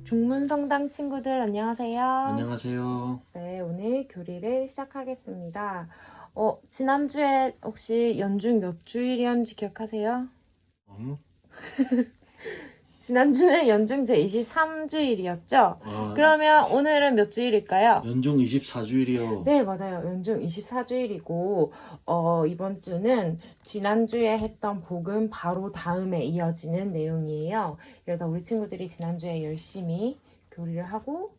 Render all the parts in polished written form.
중문성당 친구들 안녕하세요. 안녕하세요. 네, 오늘 교리를 시작하겠습니다. 지난주에 혹시 연중 몇 주일이었는지 기억하세요? 어? 지난주는 연중 제23주일이었죠? 그러면 오늘은 몇 주일일까요? 연중 24주일이요. 네, 맞아요. 연중 24주일이고, 이번 주는 지난주에 했던 복음 바로 다음에 이어지는 내용이에요. 그래서 우리 친구들이 지난주에 열심히 교리를 하고,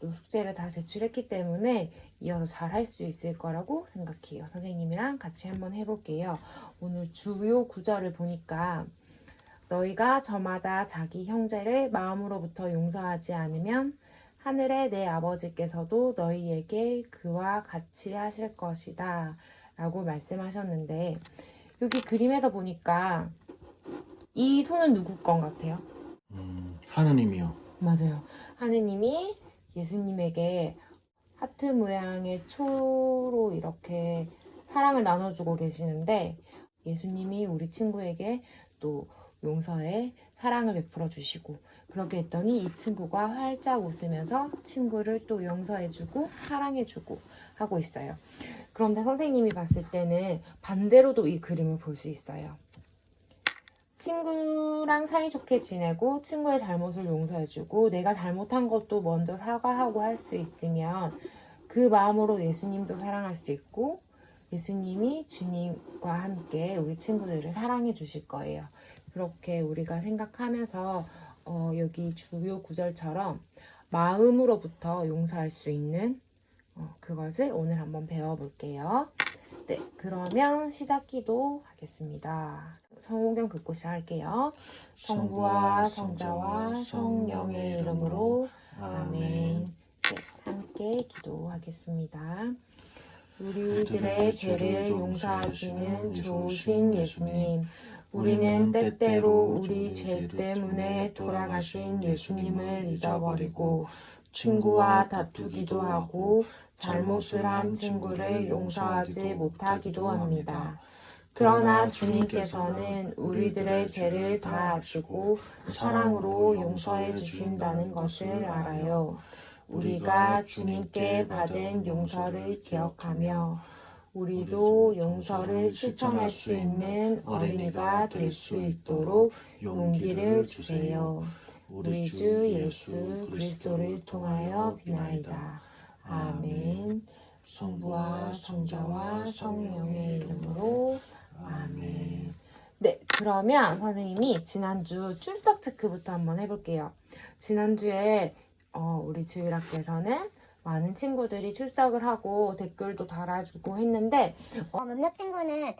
또 숙제를 다 제출했기 때문에 이어서 잘 할 수 있을 거라고 생각해요. 선생님이랑 같이 한번 해볼게요. 오늘 주요 구절을 보니까, 너희가 저마다 자기 형제를 마음으로부터 용서하지 않으면 하늘의 내 아버지께서도 너희에게 그와 같이 하실 것이다 라고 말씀하셨는데, 여기 그림에서 보니까 이 손은 누구 건 같아요? 하느님이요. 맞아요. 하느님이 예수님에게 하트 모양의 초로 이렇게 사랑을 나눠주고 계시는데, 예수님이 우리 친구에게 또 용서의 사랑을 베풀어 주시고, 그렇게 했더니 이 친구가 활짝 웃으면서 친구를 또 용서해주고 사랑해주고 하고 있어요. 그런데 선생님이 봤을 때는 반대로도 이 그림을 볼 수 있어요. 친구랑 사이좋게 지내고 친구의 잘못을 용서해주고 내가 잘못한 것도 먼저 사과하고 할 수 있으면 그 마음으로 예수님도 사랑할 수 있고, 예수님이 주님과 함께 우리 친구들을 사랑해 주실 거예요. 그렇게 우리가 생각하면서 여기 주요 구절처럼 마음으로부터 용서할 수 있는 그것을 오늘 한번 배워볼게요. 네, 그러면 시작 기도 하겠습니다. 성호경 긋고 시작할게요. 성부와 성자와 성령의 이름으로 아멘. 네, 함께 기도하겠습니다. 우리들의 죄를 용서하시는 좋으신 예수님, 우리는 때때로 우리 죄 때문에 돌아가신 예수님을 잊어버리고 친구와 다투기도 하고 잘못을 한 친구를 용서하지 못하기도 합니다. 그러나 주님께서는 우리들의 죄를 다 아시고 사랑으로 용서해 주신다는 것을 알아요. 우리가 주님께 받은 용서를 기억하며 우리도 용서를 실천할 수 있는 어린이가 될 수 있도록 용기를 주세요. 우리 주 예수 그리스도를 통하여 비나이다. 아멘. 성부와 성자와 성령의 이름으로 아멘. 네, 그러면 선생님이 지난주 출석 체크부터 한번 해볼게요. 지난주에 우리 주일학교에서는 많은 친구들이 출석을 하고 댓글도 달아주고 했는데 몇몇 친구는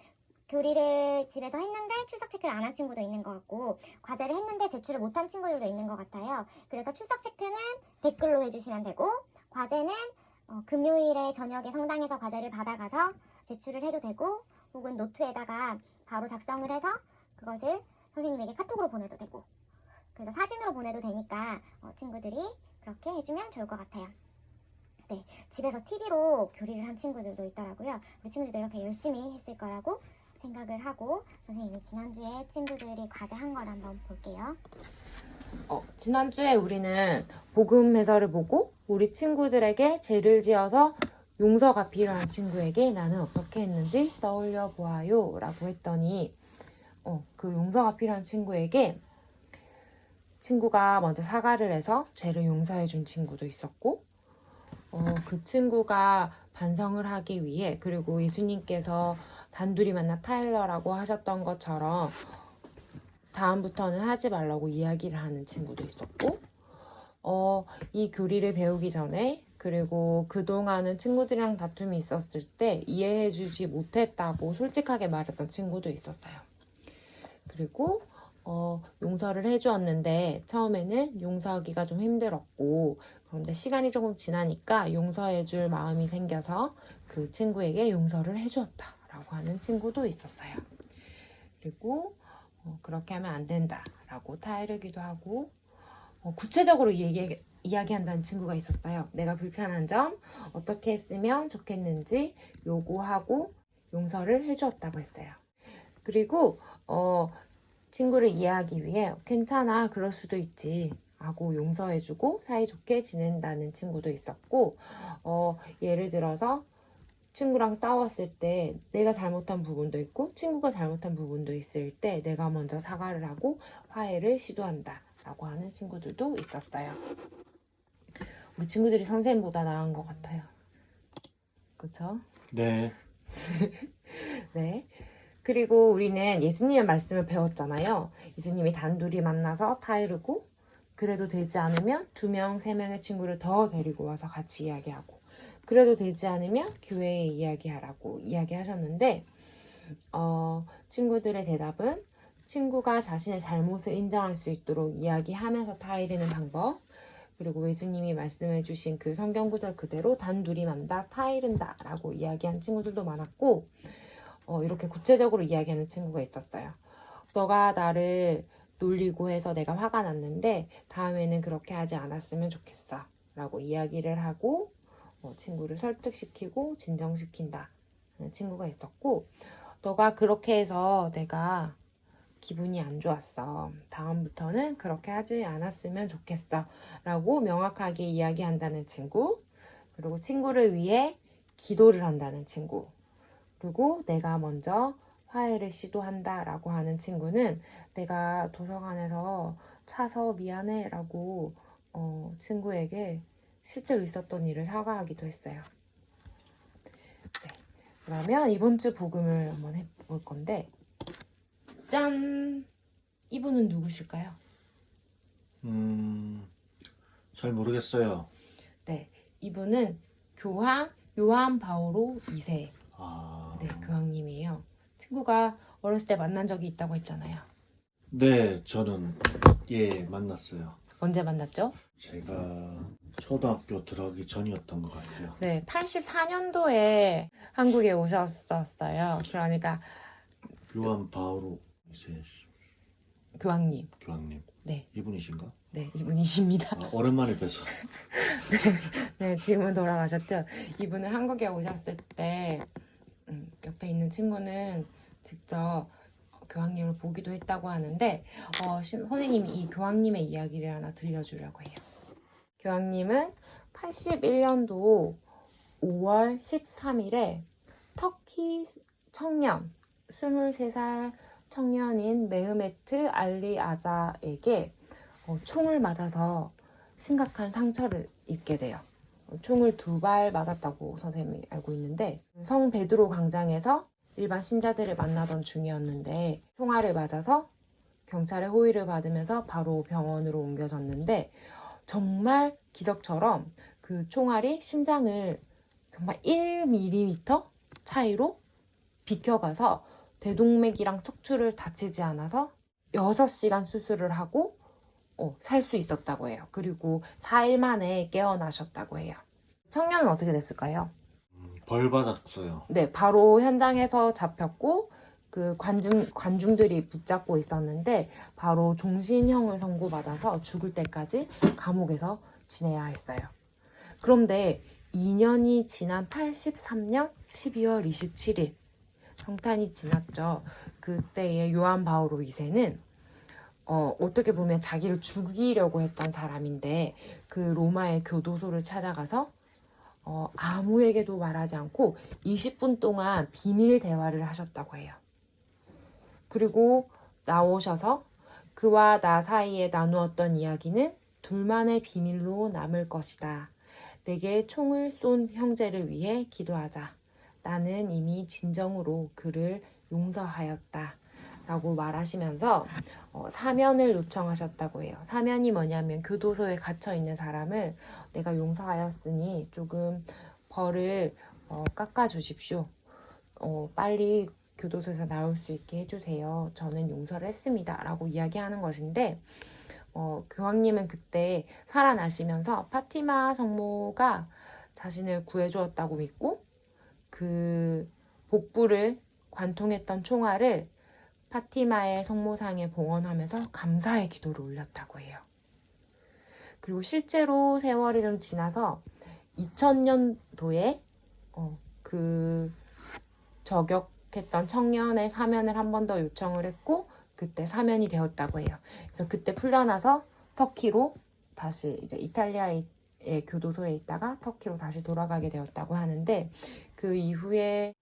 교리를 집에서 했는데 출석 체크를 안 한 친구도 있는 것 같고, 과제를 했는데 제출을 못한 친구들도 있는 것 같아요. 그래서 출석 체크는 댓글로 해주시면 되고, 과제는 금요일에 저녁에 성당에서 과제를 받아가서 제출을 해도 되고, 혹은 노트에다가 바로 작성을 해서 그것을 선생님에게 카톡으로 보내도 되고, 그래서 사진으로 보내도 되니까 친구들이 그렇게 해주면 좋을 것 같아요. 네, 집에서 TV로 교리를 한 친구들도 있더라고요. 우리 친구들도 이렇게 열심히 했을 거라고 생각을 하고, 선생님이 지난주에 친구들이 과제한 걸 한번 볼게요. 지난주에 우리는 복음 해설을 보고 우리 친구들에게 죄를 지어서 용서가 필요한 친구에게 나는 어떻게 했는지 떠올려 보아요 라고 했더니 그 용서가 필요한 친구에게 친구가 먼저 사과를 해서 죄를 용서해 준 친구도 있었고, 그 친구가 반성을 하기 위해, 그리고 예수님께서 단둘이 만나 타일러라고 하셨던 것처럼 다음부터는 하지 말라고 이야기를 하는 친구도 있었고, 이 교리를 배우기 전에, 그리고 그동안은 친구들이랑 다툼이 있었을 때 이해해주지 못했다고 솔직하게 말했던 친구도 있었어요. 그리고 용서를 해주었는데 처음에는 용서하기가 좀 힘들었고, 그런데 시간이 조금 지나니까 용서해줄 마음이 생겨서 그 친구에게 용서를 해주었다 라고 하는 친구도 있었어요. 그리고 그렇게 하면 안 된다 라고 타이르기도 하고, 구체적으로 이야기한다는 친구가 있었어요. 내가 불편한 점, 어떻게 했으면 좋겠는지 요구하고 용서를 해주었다고 했어요. 그리고 친구를 이해하기 위해 괜찮아, 그럴 수도 있지, 하고 용서해주고 사이좋게 지낸다는 친구도 있었고, 예를 들어서 친구랑 싸웠을 때 내가 잘못한 부분도 있고 친구가 잘못한 부분도 있을 때 내가 먼저 사과를 하고 화해를 시도한다 라고 하는 친구들도 있었어요. 우리 친구들이 선생님보다 나은 것 같아요. 그쵸? 네. 네. 그리고 우리는 예수님의 말씀을 배웠잖아요. 예수님이 단둘이 만나서 타이르고, 그래도 되지 않으면 2명, 3명의 친구를 더 데리고 와서 같이 이야기하고, 그래도 되지 않으면 교회에 이야기하라고 이야기하셨는데, 친구들의 대답은 친구가 자신의 잘못을 인정할 수 있도록 이야기하면서 타이르는 방법, 그리고 예수님이 말씀해 주신 그 성경 구절 그대로 단둘이 만나 타이른다 라고 이야기한 친구들도 많았고, 이렇게 구체적으로 이야기하는 친구가 있었어요. 너가 나를 놀리고 해서 내가 화가 났는데 다음에는 그렇게 하지 않았으면 좋겠어 라고 이야기를 하고 친구를 설득시키고 진정시킨다 하는 친구가 있었고, 너가 그렇게 해서 내가 기분이 안 좋았어. 다음부터는 그렇게 하지 않았으면 좋겠어 라고 명확하게 이야기한다는 친구, 그리고 친구를 위해 기도를 한다는 친구, 그리고 내가 먼저 화해를 시도한다 라고 하는 친구는 내가 도서관에서 차서 미안해 라고 친구에게 실제로 있었던 일을 사과하기도 했어요. 네. 그러면 이번 주 복음을 한번 해볼 건데, 짠! 이분은 누구실까요? 잘 모르겠어요. 네, 이분은 요한 바오로 2세 아, 네, 교황님이에요. 친구가 어렸을 때 만난 적이 있다고 했잖아요. 네, 저는 만났어요. 언제 만났죠? 제가 초등학교 들어가기 전이었던 것 같아요. 네, 84년도에 한국에 오셨었어요. 그러니까 요한 바오로 2세 교황님. 교황님. 네, 이분이신가? 네, 이분이십니다. 아, 오랜만에 뵈서. 네, 지금은 돌아가셨죠. 이분은 한국에 오셨을 때 옆에 있는 친구는 직접 교황님을 보기도 했다고 하는데, 선생님이 이 교황님의 이야기를 하나 들려주려고 해요. 교황님은 81년도 5월 13일에 터키 청년, 23살 청년인 메흐메트 알리 아자에게 총을 맞아서 심각한 상처를 입게 돼요. 총을 2발 맞았다고 선생님이 알고 있는데, 성 베드로 광장에서 일반 신자들을 만나던 중이었는데 총알을 맞아서 경찰의 호의를 받으면서 바로 병원으로 옮겨졌는데, 정말 기적처럼 그 총알이 심장을 정말 1mm 차이로 비켜가서 대동맥이랑 척추를 다치지 않아서 6시간 수술을 하고 살 수 있었다고 해요. 그리고 4일 만에 깨어나셨다고 해요. 청년은 어떻게 됐을까요? 벌 받았어요. 네, 바로 현장에서 잡혔고 그 관중들이 붙잡고 있었는데 바로 종신형을 선고받아서 죽을 때까지 감옥에서 지내야 했어요. 그런데 2년이 지난 83년 12월 27일 성탄이 지났죠. 그때의 요한 바오로 2세는 어떻게 보면 자기를 죽이려고 했던 사람인데 그 로마의 교도소를 찾아가서 아무에게도 말하지 않고 20분 동안 비밀 대화를 하셨다고 해요. 그리고 나오셔서 그와 나 사이에 나누었던 이야기는 둘만의 비밀로 남을 것이다. 내게 총을 쏜 형제를 위해 기도하자. 나는 이미 진정으로 그를 용서하였다. 라고 말하시면서 사면을 요청하셨다고 해요. 사면이 뭐냐면 교도소에 갇혀있는 사람을 내가 용서하였으니 조금 벌을 깎아주십시오. 빨리 교도소에서 나올 수 있게 해주세요. 저는 용서를 했습니다. 라고 이야기하는 것인데, 교황님은 그때 살아나시면서 파티마 성모가 자신을 구해주었다고 믿고 그 복부를 관통했던 총알을 파티마의 성모상에 봉헌하면서 감사의 기도를 올렸다고 해요. 그리고 실제로 세월이 좀 지나서 2000년도에 그 저격했던 청년의 사면을 한 번 더 요청을 했고 그때 사면이 되었다고 해요. 그래서 그때 풀려나서 터키로 다시 이제 이탈리아의 교도소에 있다가 터키로 다시 돌아가게 되었다고 하는데, 그 이후에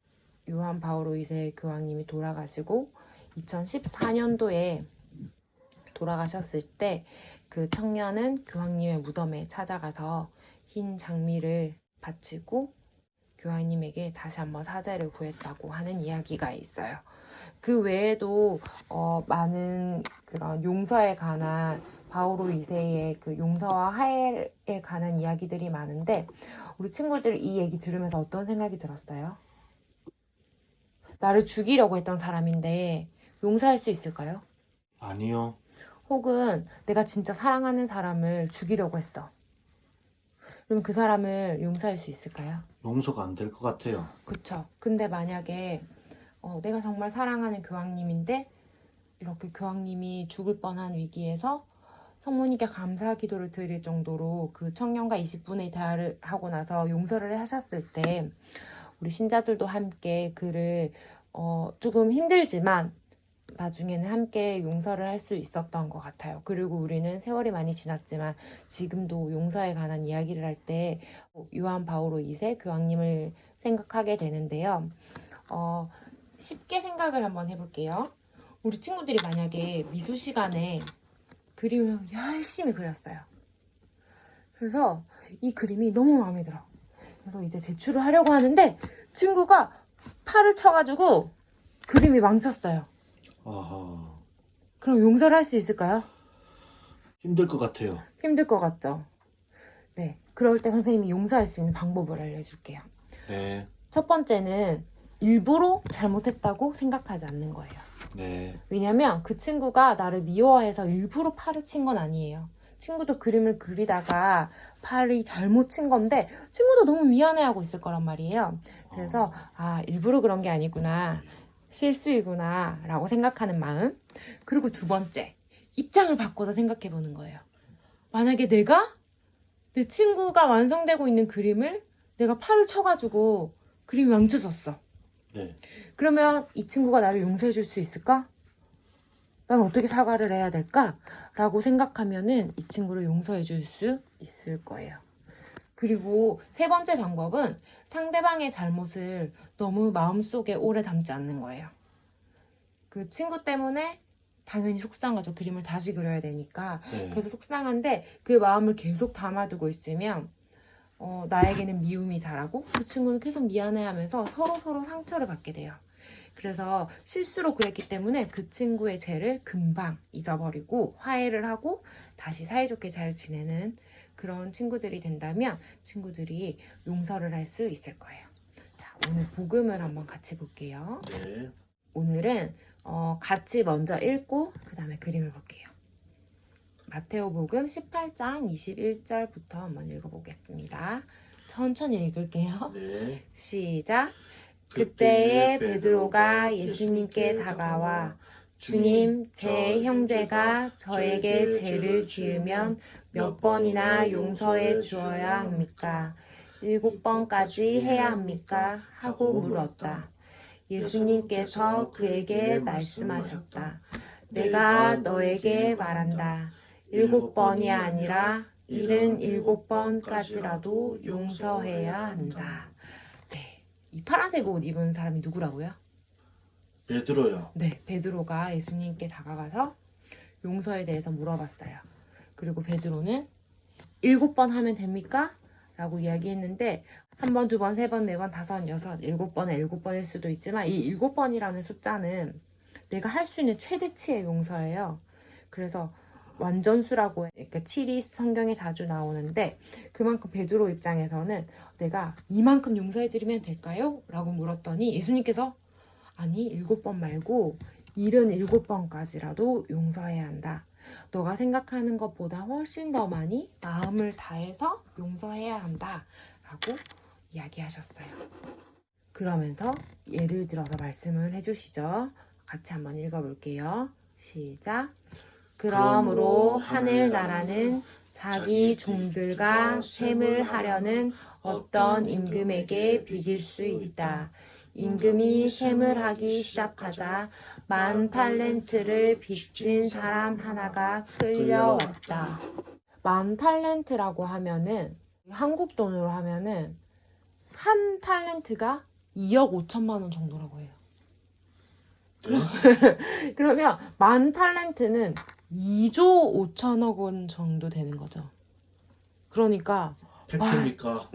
요한 바오로 2세 교황님이 돌아가시고 2014년도에 돌아가셨을 때 그 청년은 교황님의 무덤에 찾아가서 흰 장미를 바치고 교황님에게 다시 한번 사죄를 구했다고 하는 이야기가 있어요. 그 외에도 많은 그런 용서에 관한 바오로 2세의 그 용서와 화해에 관한 이야기들이 많은데, 우리 친구들 이 얘기 들으면서 어떤 생각이 들었어요? 나를 죽이려고 했던 사람인데 용서할 수 있을까요? 아니요. 혹은 내가 진짜 사랑하는 사람을 죽이려고 했어. 그럼 그 사람을 용서할 수 있을까요? 용서가 안 될 것 같아요. 그쵸. 근데 만약에 내가 정말 사랑하는 교황님인데 이렇게 교황님이 죽을 뻔한 위기에서 성모님께 감사 기도를 드릴 정도로 그 청년과 20분의 대화를 하고 나서 용서를 하셨을 때, 우리 신자들도 함께 그를 조금 힘들지만 나중에는 함께 용서를 할 수 있었던 것 같아요. 그리고 우리는 세월이 많이 지났지만 지금도 용서에 관한 이야기를 할 때 요한 바오로 2세 교황님을 생각하게 되는데요. 쉽게 생각을 한번 해볼게요. 우리 친구들이 만약에 미술 시간에 그림을 열심히 그렸어요. 그래서 이 그림이 너무 마음에 들어. 그래서 이제 제출을 하려고 하는데 친구가 팔을 쳐가지고 그림이 망쳤어요. 아하. 그럼 용서를 할 수 있을까요? 힘들 것 같아요. 힘들 것 같죠? 네. 그럴 때 선생님이 용서할 수 있는 방법을 알려줄게요. 네. 첫 번째는 일부러 잘못했다고 생각하지 않는 거예요. 네. 왜냐면 그 친구가 나를 미워해서 일부러 팔을 친 건 아니에요. 친구도 그림을 그리다가 팔이 잘못 친 건데 친구도 너무 미안해하고 있을 거란 말이에요. 그래서 일부러 그런 게 아니구나, 실수이구나 라고 생각하는 마음. 그리고 두 번째, 입장을 바꿔서 생각해 보는 거예요. 만약에 내 친구가 완성되고 있는 그림을 내가 팔을 쳐가지고 그림이 망쳐졌어. 네. 그러면 이 친구가 나를 용서해 줄 수 있을까? 난 어떻게 사과를 해야 될까? 라고 생각하면은 이 친구를 용서해 줄 수 있을 거예요. 그리고 세 번째 방법은 상대방의 잘못을 너무 마음속에 오래 담지 않는 거예요. 그 친구 때문에 당연히 속상하죠. 그림을 다시 그려야 되니까. 네. 그래서 속상한데 그 마음을 계속 담아두고 있으면 나에게는 미움이 자라고 그 친구는 계속 미안해하면서 서로 상처를 받게 돼요. 그래서 실수로 그랬기 때문에 그 친구의 죄를 금방 잊어버리고 화해를 하고 다시 사이좋게 잘 지내는 그런 친구들이 된다면 친구들이 용서를 할 수 있을 거예요. 자, 오늘 복음을 한번 같이 볼게요. 네. 오늘은 같이 먼저 읽고 그 다음에 그림을 볼게요. 마테오복음 18장 21절부터 한번 읽어보겠습니다. 천천히 읽을게요. 네. 시작. 그때에 베드로가 예수님께 다가와 주님, 제 형제가 저에게 죄를 지으면 몇 번이나 용서해 주어야 합니까? 7번까지 해야 합니까? 하고 물었다. 예수님께서 그에게 말씀하셨다. 내가 너에게 말한다. 7번이 아니라 77번까지라도 용서해야 한다. 네, 이 파란색 옷 입은 사람이 누구라고요? 베드로요. 네, 베드로가 예수님께 다가가서 용서에 대해서 물어봤어요. 그리고 베드로는 7번 하면 됩니까? 라고 이야기했는데 1번, 2번, 3번, 4번, 5, 6, 7번에 7번일 수도 있지만 이 7번이라는 숫자는 내가 할 수 있는 최대치의 용서예요. 그래서 완전수라고 해. 그러니까 7이 성경에 자주 나오는데 그만큼 베드로 입장에서는 내가 이만큼 용서해드리면 될까요? 라고 물었더니 예수님께서 아니 7번 말고 77번까지라도 용서해야 한다. 너가 생각하는 것보다 훨씬 더 많이 마음을 다해서 용서해야 한다. 라고 이야기하셨어요. 그러면서 예를 들어서 말씀을 해주시죠. 같이 한번 읽어볼게요. 시작. 그러므로 하늘나라는 자기 종들과 셈을 하려는 어떤 임금에게 비길 수 있다. 임금이 셈을 하기 시작하자 10,000달란트를 빚진 사람 하나가 끌려왔다. 만 탈렌트라고 하면은 한국 돈으로 하면은 한 탈렌트가 2억 5천만 원 정도라고 해요. 네? 그러면 만 탈렌트는 2조 5천억 원 정도 되는 거죠. 그러니까 팩트입니까?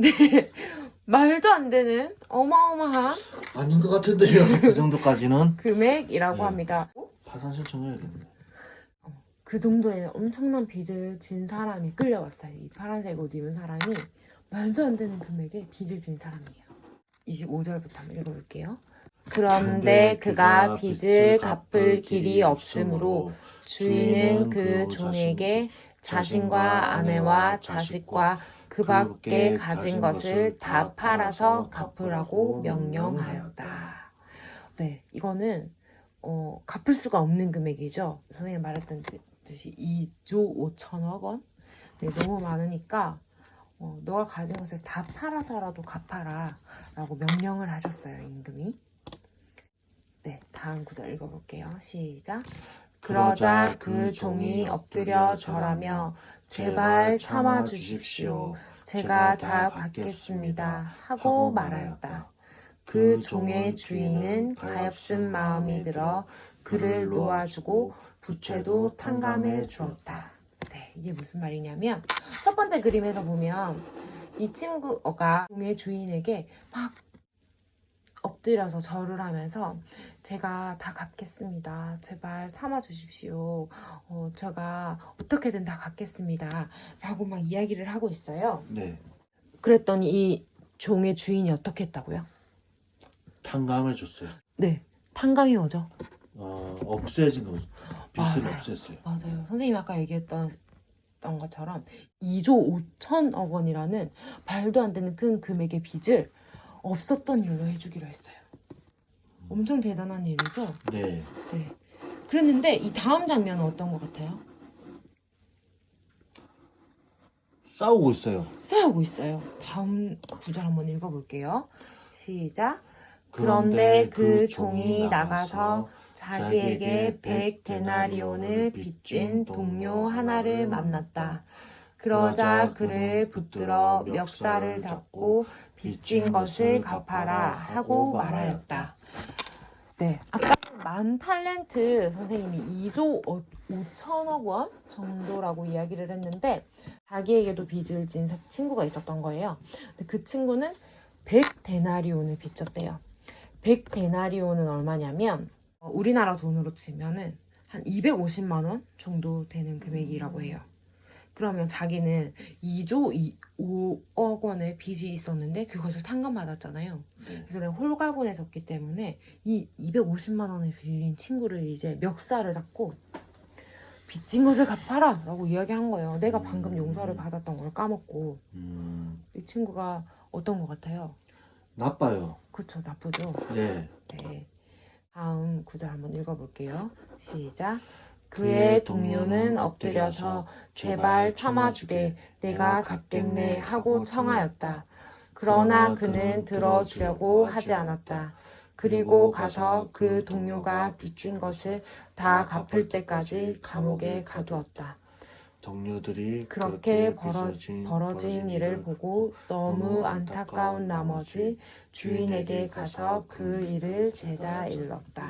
말도 안 되는 어마어마한 아닌 것 같은데요. 그 정도까지는. 금액이라고 네. 합니다. 파산 신청해야겠네. 그 정도의 엄청난 빚을 진 사람이 끌려왔어요. 이 파란색 옷 입은 사람이 말도 안 되는 금액의 빚을 진 사람이에요. 25절부터 한번 읽어볼게요. 그런데 그가 빚을 갚을 길이 없으므로 주인은 그 종에게 자신과 아내와 자식과 그 밖에 가진 것을 다 팔아서 갚으라고 명령하였다. 네, 이거는 갚을 수가 없는 금액이죠. 선생님 말했던 듯이 2조 5천억 원? 네, 너무 많으니까 너가 가진 것을 다 팔아서라도 갚아라 라고 명령을 하셨어요, 임금이. 네, 다음 구절 읽어볼게요. 시작. 그러자 그 종이 엎드려 절하며 제발 참아 주십시오. 제가 다 받겠습니다. 하고 말하였다. 그 종의 주인은 가엾은 마음이 들어 그를 놓아주고 부채도 탕감해 주었다. 네, 이게 무슨 말이냐면 첫 번째 그림에서 보면 이 친구가 종의 주인에게 막 엎드려서 절을 하면서 제가 다 갚겠습니다. 제발 참아 주십시오. 제가 어떻게든 다 갚겠습니다. 라고 막 이야기를 하고 있어요. 네. 그랬더니 이 종의 주인이 어떻게 했다고요? 탕감해줬어요. 네, 탕감이 뭐죠? 없애진 거. 빚을 맞아요. 없앴어요. 맞아요. 선생님이 아까 얘기했던 것처럼 2조 5천억 원이라는 말도 안 되는 큰 금액의 빚을 없었던 일로 해주기로 했어요. 엄청 대단한 일이죠? 네. 네. 그랬는데 이 다음 장면은 어떤 것 같아요? 싸우고 있어요. 싸우고 있어요. 다음 구절 한번 읽어볼게요. 시작. 그런데 그 종이 나가서 자기에게 100데나리온을 빚진 동료 하나를 만났다. 그러자 그를 붙들어 멱살을 잡고 빚진 것을 갚아라 하고 말하였다. 네, 아까 만 탈렌트 선생님이 2조 5천억 원 정도라고 이야기를 했는데 자기에게도 빚을 진 친구가 있었던 거예요. 근데 그 친구는 100데나리온을 빚졌대요. 100데나리온은 얼마냐면 우리나라 돈으로 치면은 한 250만 원 정도 되는 금액이라고 해요. 그러면 자기는 2조 5억 원의 빚이 있었는데 그것을 탕감받았잖아요. 네. 그래서 내가 홀가분해졌기 때문에 이 250만 원을 빌린 친구를 이제 멱살을 잡고 빚진 것을 갚아라 라고 이야기한 거예요. 내가 방금 용서를 받았던 걸 까먹고. 이 친구가 어떤 것 같아요? 나빠요. 그쵸, 나쁘죠? 네. 네. 다음 구절 한번 읽어볼게요. 시작. 그의 동료는 엎드려서 제발 참아주게 내가 갚겠네 하고 청하였다. 그러나 그는 들어주려고 하지 않았다. 그리고 가서 그 동료가 빚진 것을 다 갚을 때까지 감옥에 가두었다. 동료들이 그렇게 벌어진 일을 보고 너무 안타까운 나머지 주인에게 가서 그 일을 죄다 일렀다.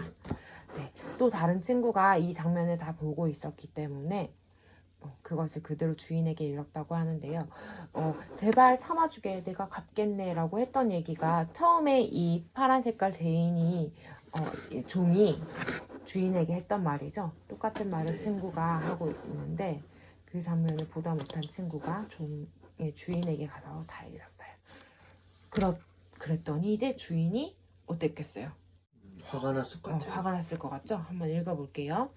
네, 또 다른 친구가 이 장면을 다 보고 있었기 때문에 그것을 그대로 주인에게 일렀다고 하는데요. 제발 참아주게 내가 갚겠네 라고 했던 얘기가 처음에 이 파란 색깔 이 종이 주인에게 했던 말이죠. 똑같은 말을 친구가 하고 있는데 그 장면을 보다 못한 친구가 종의 주인에게 가서 다 일렀어요. 그랬더니 이제 주인이 어땠겠어요? 화가 났을 것 같아요. 화가 났을 것 같죠? 한번 읽어볼게요.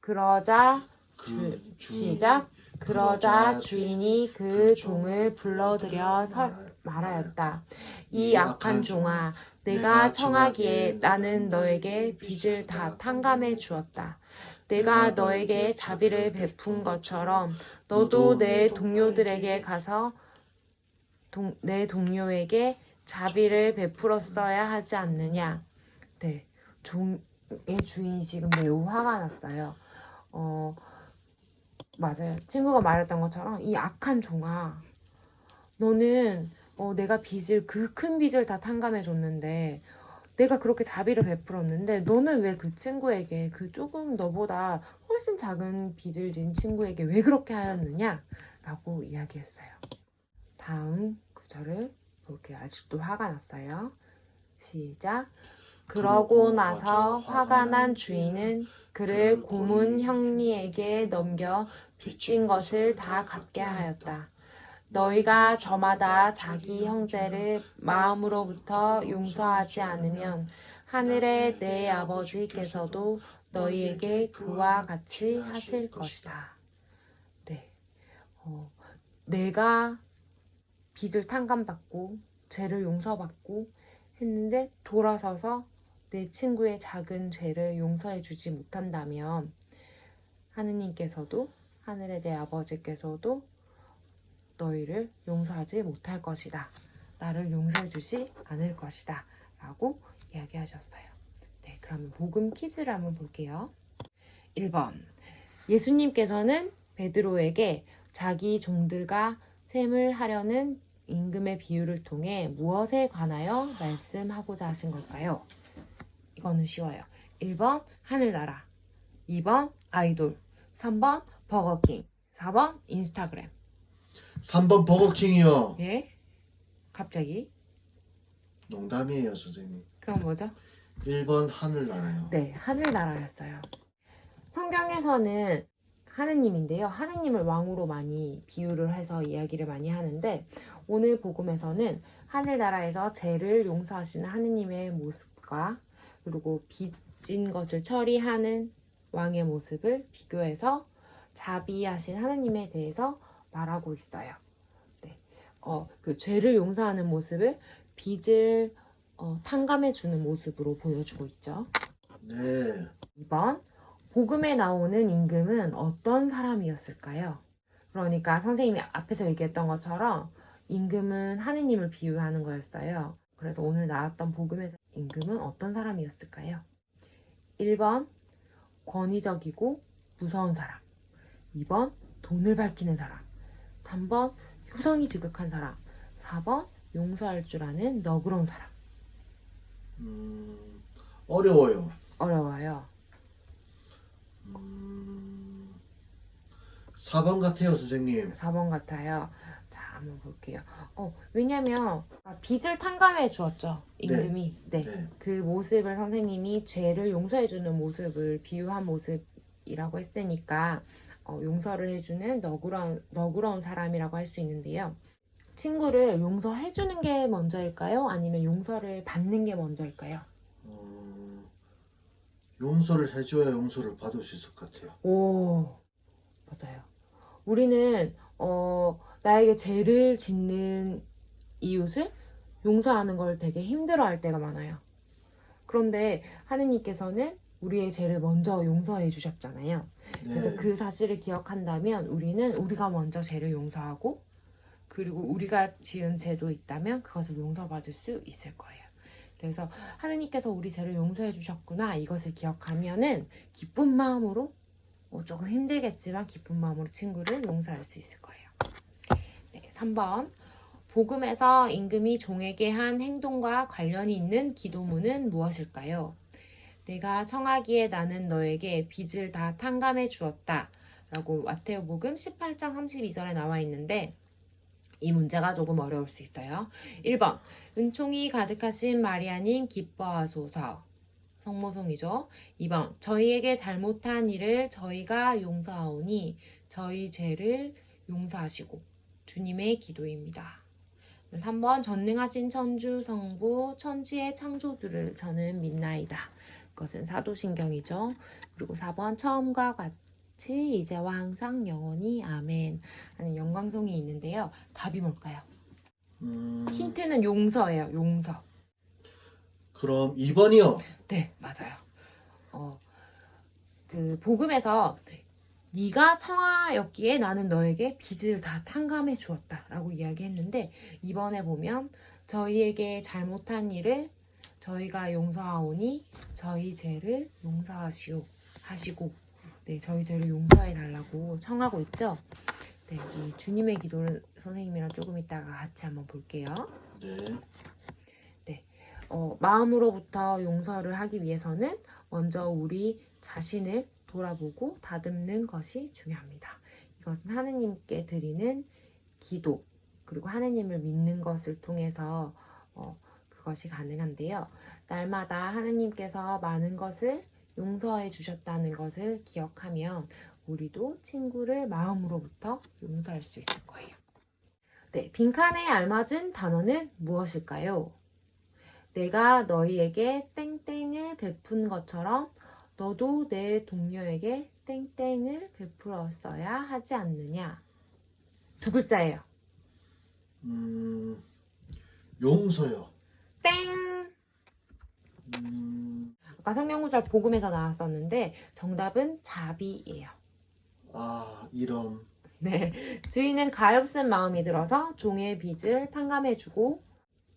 그러자 시작. 그러자 주인이 그 종을 불러들여 말하였다. 이 악한 종아, 내가 청하기에 나는 너에게 빚을 다 탕감해 주었다. 내가 너에게 자비를 베푼 것처럼 너도 내 동료들에게 가서 내 동료에게 자비를 베풀었어야 하지 않느냐. 네, 종의 주인이 지금 매우 화가 났어요. 맞아요. 친구가 말했던 것처럼 이 악한 종아, 너는 내가 그 큰 빚을 다 탕감해 줬는데 내가 그렇게 자비를 베풀었는데 너는 왜 그 친구에게 그 조금 너보다 훨씬 작은 빚을 진 친구에게 왜 그렇게 하였느냐? 라고 이야기했어요. 다음 구절을 볼게요. 아직도 화가 났어요. 시작. 그러고 나서 화가 난 주인은 그를 고문 형리에게 넘겨 빚진 것을 다 갚게 하였다. 너희가 저마다 자기 형제를 마음으로부터 용서하지 않으면 하늘의 내 아버지께서도 너희에게 그와 같이 하실 것이다. 네, 내가 빚을 탕감받고 죄를 용서받고 했는데 돌아서서 내 친구의 작은 죄를 용서해 주지 못한다면 하느님께서도 하늘의 내 아버지께서도 너희를 용서하지 못할 것이다. 나를 용서해 주지 않을 것이다. 라고 이야기하셨어요. 네, 그러면 복음 퀴즈를 한번 볼게요. 1번. 예수님께서는 베드로에게 자기 종들과 셈을 하려는 임금의 비유를 통해 무엇에 관하여 말씀하고자 하신 걸까요? 이거는 쉬워요. 1번 하늘나라, 2번 아이돌, 3번 버거킹, 4번 인스타그램. 3번 버거킹이요. 예? 갑자기? 농담이에요, 선생님. 그럼 뭐죠? 1번 하늘나라요. 네, 하늘나라였어요. 성경에서는 하느님인데요. 하느님을 왕으로 많이 비유를 해서 이야기를 많이 하는데 오늘 복음에서는 하늘나라에서 죄를 용서하시는 하느님의 모습과 그리고 빚진 것을 처리하는 왕의 모습을 비교해서 자비하신 하느님에 대해서 말하고 있어요. 네, 그 죄를 용서하는 모습을 빚을 탕감해주는 모습으로 보여주고 있죠. 네. 2번, 복음에 나오는 임금은 어떤 사람이었을까요? 그러니까 선생님이 앞에서 얘기했던 것처럼 임금은 하느님을 비유하는 거였어요. 그래서 오늘 나왔던 복음에서 임금은 어떤 사람이었을까요? 1번, 권위적이고 무서운 사람. 2번, 돈을 밝히는 사람. 3번, 효성이 지극한 사람. 4번, 용서할 줄 아는 너그러운 사람. 어려워요. 어려워요. 4번 같아요, 선생님. 4번 같아요. 자, 한번 볼게요. 왜냐면 빚을 탕감해 주었죠. 임금이. 네. 네. 그 모습을 선생님이 죄를 용서해 주는 모습을 비유한 모습이라고 했으니까 용서를 해주는 너그러운 사람이라고 할 수 있는데요. 친구를 용서해 주는 게 먼저일까요? 아니면 용서를 받는 게 먼저일까요? 용서를 해줘야 용서를 받을 수 있을 것 같아요. 오, 맞아요. 우리는 나에게 죄를 짓는 이웃을 용서하는 걸 되게 힘들어할 때가 많아요. 그런데 하느님께서는 우리의 죄를 먼저 용서해 주셨잖아요. 그래서 네. 그 사실을 기억한다면 우리가 먼저 죄를 용서하고 그리고 우리가 지은 죄도 있다면 그것을 용서받을 수 있을 거예요. 그래서 하느님께서 우리 죄를 용서해 주셨구나 이것을 기억하면은 기쁜 마음으로 조금 힘들겠지만 기쁜 마음으로 친구를 용서할 수 있을 거예요. 네, 3번. 복음에서 임금이 종에게 한 행동과 관련이 있는 기도문은 무엇일까요? 내가 청하기에 나는 너에게 빚을 다 탕감해 주었다. 라고 마태복음 18장 32절에 나와 있는데 이 문제가 조금 어려울 수 있어요. 1번. 은총이 가득하신 마리아님 기뻐하소서. 성모송이죠. 2번. 저희에게 잘못한 일을 저희가 용서하오니 저희 죄를 용서하시고 주님의 기도입니다. 3번. 전능하신 천주 성부 천지의 창조주를 저는 믿나이다. 그것은 사도신경이죠. 그리고 4번. 처음과 같이 이제와 항상 영원히 아멘 하는 영광송이 있는데요. 답이 뭘까요? 힌트는 용서예요. 용서. 그럼 2번이요. 네, 맞아요. 그 복음에서 네가 청하였기에 나는 너에게 빚을 다 탕감해 주었다 라고 이야기했는데 이번에 보면 저희에게 잘못한 일을 저희가 용서하오니 저희 죄를 용서하시고 네, 저희 죄를 용서해 달라고 청하고 있죠. 네, 이 주님의 기도를 선생님이랑 조금 이따가 같이 한번 볼게요. 네. 마음으로부터 용서를 하기 위해서는 먼저 우리 자신을 돌아보고 다듬는 것이 중요합니다. 이것은 하느님께 드리는 기도, 그리고 하느님을 믿는 것을 통해서 그것이 가능한데요. 날마다 하느님께서 많은 것을 용서해 주셨다는 것을 기억하면 우리도 친구를 마음으로부터 용서할 수 있을 거예요. 네, 빈칸에 알맞은 단어는 무엇일까요? 내가 너희에게 땡땡을 베푼 것처럼 너도 내 동료에게 땡땡을 베풀었어야 하지 않느냐? 두 글자예요. 용서요. 땡! 음, 아까 성경구절 복음에서 나왔었는데 정답은 자비예요. 이런. 네, 주인은 가엾은 마음이 들어서 종의 빚을 탕감해주고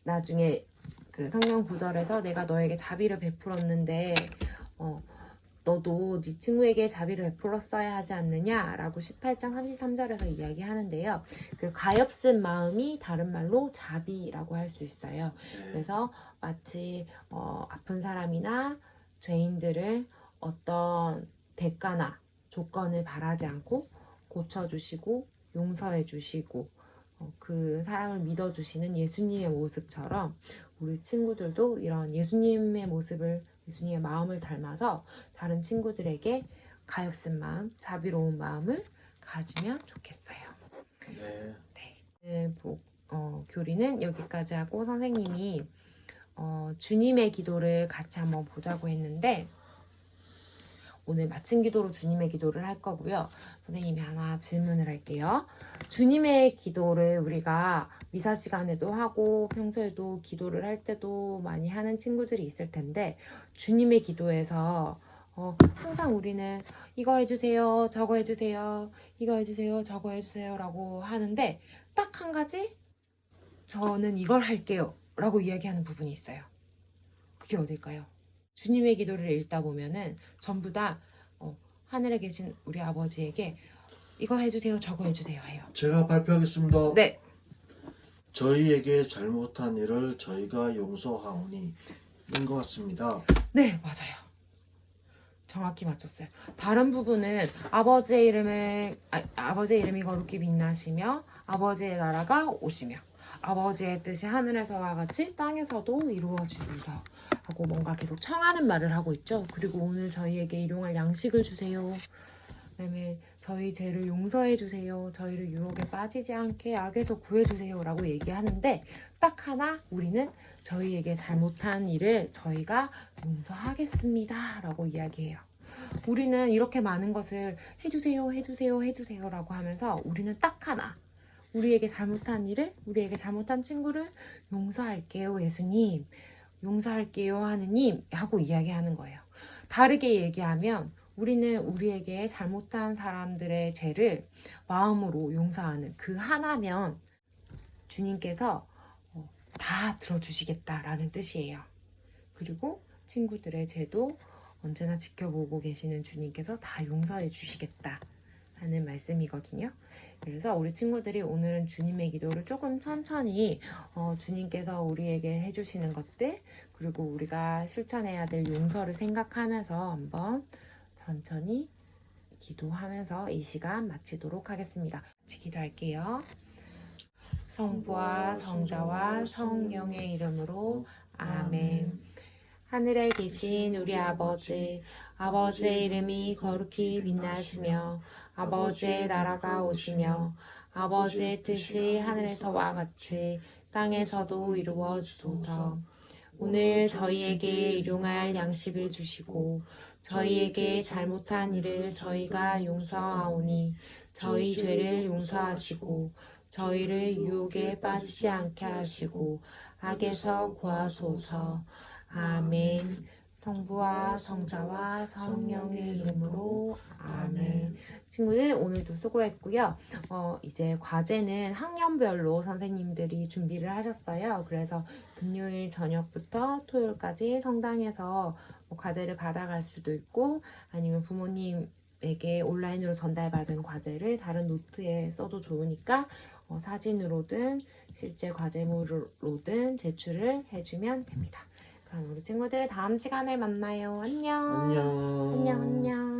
나중에 그 성경 구절에서 내가 너에게 자비를 베풀었는데 너도 네 친구에게 자비를 베풀었어야 하지 않느냐라고 18장 33절에서 이야기하는데요. 그 가엾은 마음이 다른 말로 자비라고 할 수 있어요. 네. 그래서 마치 아픈 사람이나 죄인들을 어떤 대가나 조건을 바라지 않고 고쳐주시고 용서해주시고 그 사람을 믿어주시는 예수님의 모습처럼 우리 친구들도 이런 예수님의 모습을, 예수님의 마음을 닮아서 다른 친구들에게 가엾은 마음, 자비로운 마음을 가지면 좋겠어요. 네. 교리는 여기까지 하고 선생님이 주님의 기도를 같이 한번 보자고 했는데 오늘 마침 기도로 주님의 기도를 할 거고요. 선생님이 하나 질문을 할게요. 주님의 기도를 우리가 미사 시간에도 하고 평소에도 기도를 할 때도 많이 하는 친구들이 있을 텐데 주님의 기도에서 항상 우리는 이거 해주세요, 저거 해주세요, 이거 해주세요, 저거 해주세요 라고 하는데 딱 한 가지 저는 이걸 할게요 라고 이야기하는 부분이 있어요. 그게 어딜까요? 주님의 기도를 읽다 보면은 전부 다 하늘에 계신 우리 아버지에게 이거 해주세요, 저거 해주세요 해요. 제가 발표하겠습니다. 네, 저희에게 잘못한 일을 저희가 용서하오니 인 것 같습니다. 네, 맞아요. 정확히 맞췄어요. 다른 부분은 아버지의 이름이 거룩히 빛나시며 아버지의 나라가 오시며 아버지의 뜻이 하늘에서와 같이 땅에서도 이루어지소서 하고 뭔가 계속 청하는 말을 하고 있죠. 그리고 오늘 저희에게 일용할 양식을 주세요. 그다음에 저희 죄를 용서해 주세요. 저희를 유혹에 빠지지 않게 악에서 구해 주세요 라고 얘기하는데 딱 하나 우리는 저희에게 잘못한 일을 저희가 용서하겠습니다 라고 이야기해요. 우리는 이렇게 많은 것을 해주세요, 해주세요, 해주세요 라고 하면서 우리는 딱 하나 우리에게 잘못한 일을, 우리에게 잘못한 친구를 용서할게요 예수님, 용서할게요 하느님 하고 이야기하는 거예요. 다르게 얘기하면 우리는 우리에게 잘못한 사람들의 죄를 마음으로 용서하는 그 하나면 주님께서 다 들어주시겠다라는 뜻이에요. 그리고 친구들의 죄도 언제나 지켜보고 계시는 주님께서 다 용서해 주시겠다 하는 말씀이거든요. 그래서 우리 친구들이 오늘은 주님의 기도를 조금 천천히 주님께서 우리에게 해주시는 것들 그리고 우리가 실천해야 될 용서를 생각하면서 한번 천천히 기도하면서 이 시간 마치도록 하겠습니다. 같이 기도할게요. 성부와 성자와 성령의 이름으로 아멘. 하늘에 계신 우리 아버지, 아버지의 이름이 거룩히 빛나시며 아버지의 나라가 오시며 아버지의 뜻이 하늘에서와 같이 땅에서도 이루어지소서. 오늘 저희에게 일용할 양식을 주시고 저희에게 잘못한 일을 저희가 용서하오니 저희 죄를 용서하시고 저희를 유혹에 빠지지 않게 하시고 악에서 구하소서. 아멘. 성부와 성자와 성령의 이름으로 아멘. 친구들 오늘도 수고했고요. 이제 과제는 학년별로 선생님들이 준비를 하셨어요. 그래서 금요일 저녁부터 토요일까지 성당에서 과제를 받아갈 수도 있고 아니면 부모님 선생님에게 온라인으로 전달받은 과제를 다른 노트에 써도 좋으니까 사진으로든 실제 과제물로든 제출을 해주면 됩니다. 그럼 우리 친구들 다음 시간에 만나요. 안녕. 안녕. 안녕.